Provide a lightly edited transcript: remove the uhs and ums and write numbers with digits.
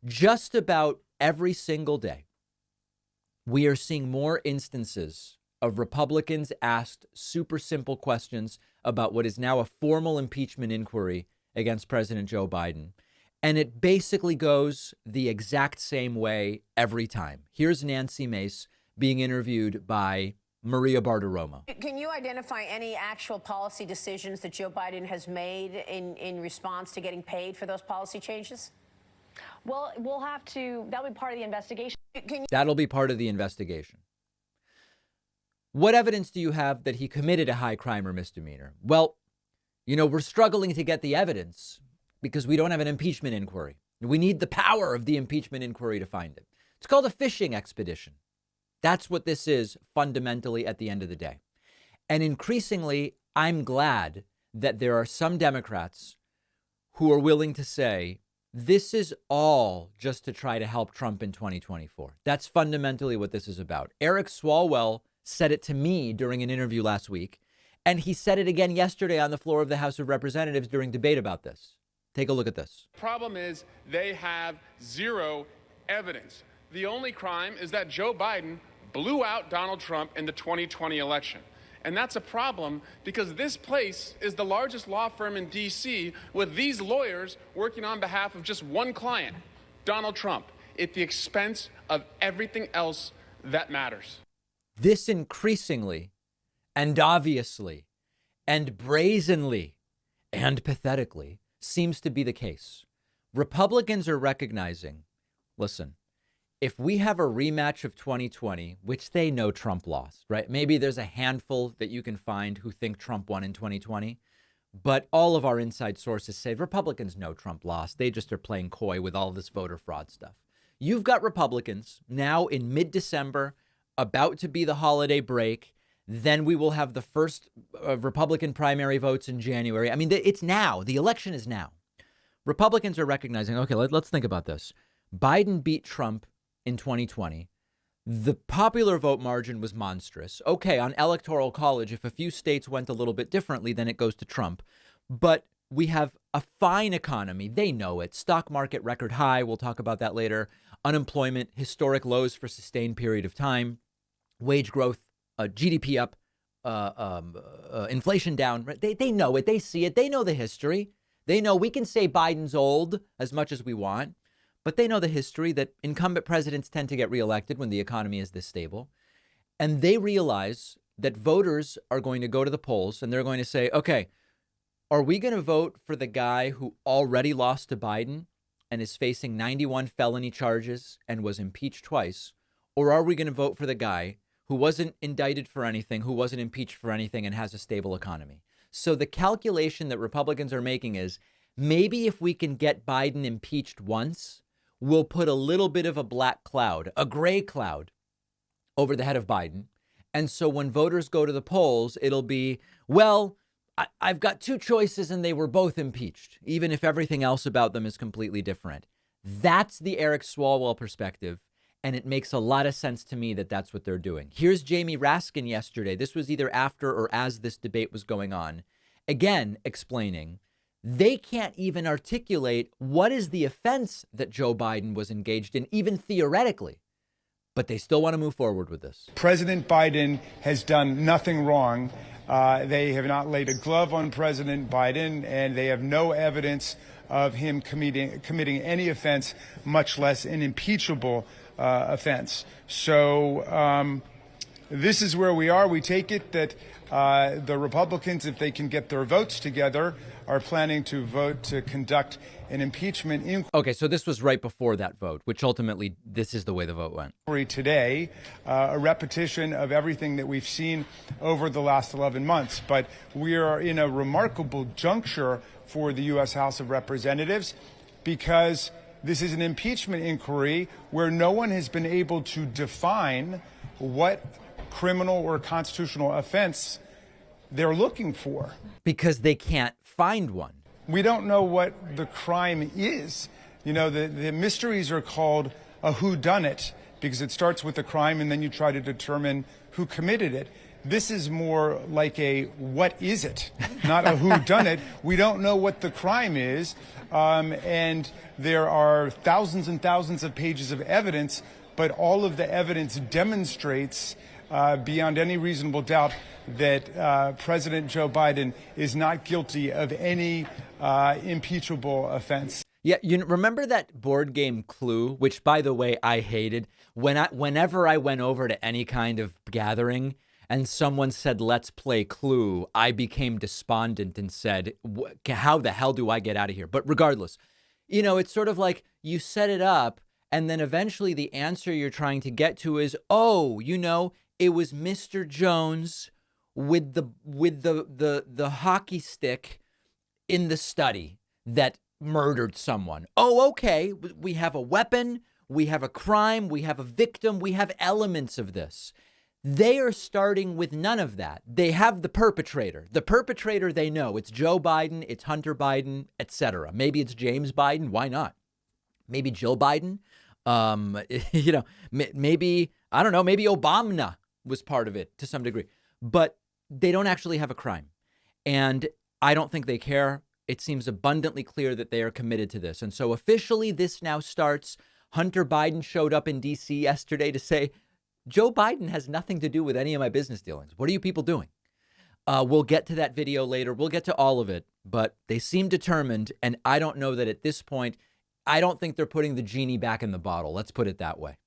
Just about every single day, we are seeing more instances of Republicans asked super simple questions about what is now a formal impeachment inquiry against President Joe Biden. And it basically goes the exact same way every time. Here's Nancy Mace being interviewed by Maria Bartiromo. Can you identify any actual policy decisions that Joe Biden has made in response to getting paid for those policy changes? Well, that'll be part of the investigation. That'll be part of the investigation. What evidence do you have that he committed a high crime or misdemeanor? Well, we're struggling to get the evidence because we don't have an impeachment inquiry. We need the power of the impeachment inquiry to find it. It's called a fishing expedition. That's what this is fundamentally at the end of the day. And increasingly, I'm glad that there are some Democrats who are willing to say, this is all just to try to help Trump in 2024. That's fundamentally what this is about. Eric Swalwell said it to me during an interview last week, and he said it again yesterday on the floor of the House of Representatives during debate about this. Take a look at this. Problem is they have zero evidence. The only crime is that Joe Biden blew out Donald Trump in the 2020 election. And that's a problem because this place is the largest law firm in D.C. with these lawyers working on behalf of just one client, Donald Trump, at the expense of everything else that matters. This increasingly and obviously and brazenly and pathetically seems to be the case. Republicans are recognizing, listen, if we have a rematch of 2020, which they know Trump lost, right? Maybe there's a handful that you can find who think Trump won in 2020. But all of our inside sources say Republicans know Trump lost. They just are playing coy with all this voter fraud stuff. You've got Republicans now in mid-December, about to be the holiday break. Then we will have the first Republican primary votes in January. I mean, it's now. The election is now. Republicans are recognizing, okay, let's think about this. Biden beat Trump in 2020. The popular vote margin was monstrous. Okay, on Electoral College, if a few states went a little bit differently, then it goes to Trump. But we have a fine economy. They know it. Stock market record high. We'll talk about that later. Unemployment, historic lows for sustained period of time. Wage growth, GDP up, inflation down. They know it. They see it. They know the history. They know we can say Biden's old as much as we want. But they know the history that incumbent presidents tend to get reelected when the economy is this stable. And they realize that voters are going to go to the polls and they're going to say, okay, are we going to vote for the guy who already lost to Biden and is facing 91 felony charges and was impeached twice? Or are we going to vote for the guy who wasn't indicted for anything, who wasn't impeached for anything and has a stable economy? So the calculation that Republicans are making is maybe if we can get Biden impeached once, we'll put a little bit of a black cloud, a gray cloud over the head of Biden. And so when voters go to the polls, it'll be, well, I've got two choices and they were both impeached, even if everything else about them is completely different. That's the Eric Swalwell perspective. And it makes a lot of sense to me that that's what they're doing. Here's Jamie Raskin yesterday. This was either after or as this debate was going on. Again, explaining they can't even articulate what is the offense that Joe Biden was engaged in, even theoretically. But they still want to move forward with this. President Biden has done nothing wrong. They have not laid a glove on President Biden, and they have no evidence of him committing any offense, much less an impeachable offense. So this is where we are. We take it that the Republicans, if they can get their votes together, are planning to vote to conduct an impeachment inquiry. Okay, so this was right before that vote, which ultimately this is the way the vote went. Today, a repetition of everything that we've seen over the last 11 months. But we are in a remarkable juncture for the U.S. House of Representatives because this is an impeachment inquiry where no one has been able to define what criminal or constitutional offense they're looking for. Because they can't find one. We don't know what the crime is. You know, the mysteries are called a whodunit because it starts with the crime and then you try to determine who committed it. This is more like a what is it, not a who done it. We don't know what the crime is, and there are thousands and thousands of pages of evidence, but all of the evidence demonstrates beyond any reasonable doubt that President Joe Biden is not guilty of any impeachable offense. Yeah, you remember that board game Clue, which, by the way, I hated. Whenever I went over to any kind of gathering and someone said, "Let's play Clue," I became despondent and said, "How the hell do I get out of here?" But regardless, it's sort of like you set it up, and then eventually the answer you're trying to get to is, "Oh, it was Mr. Jones with the hockey stick in the study that murdered someone." Oh, okay. We have a weapon. We have a crime. We have a victim. We have elements of this. They are starting with none of that. They have the perpetrator. The perpetrator, they know. It's Joe Biden. It's Hunter Biden, etc. Maybe it's James Biden. Why not? Maybe Jill Biden. Maybe, I don't know, maybe Obama was part of it to some degree. But they don't actually have a crime. And I don't think they care. It seems abundantly clear that they are committed to this. And so officially this now starts. Hunter Biden showed up in D.C. yesterday to say, Joe Biden has nothing to do with any of my business dealings. What are you people doing? We'll get to that video later. We'll get to all of it. But they seem determined. And I don't know that at this point, I don't think they're putting the genie back in the bottle. Let's put it that way.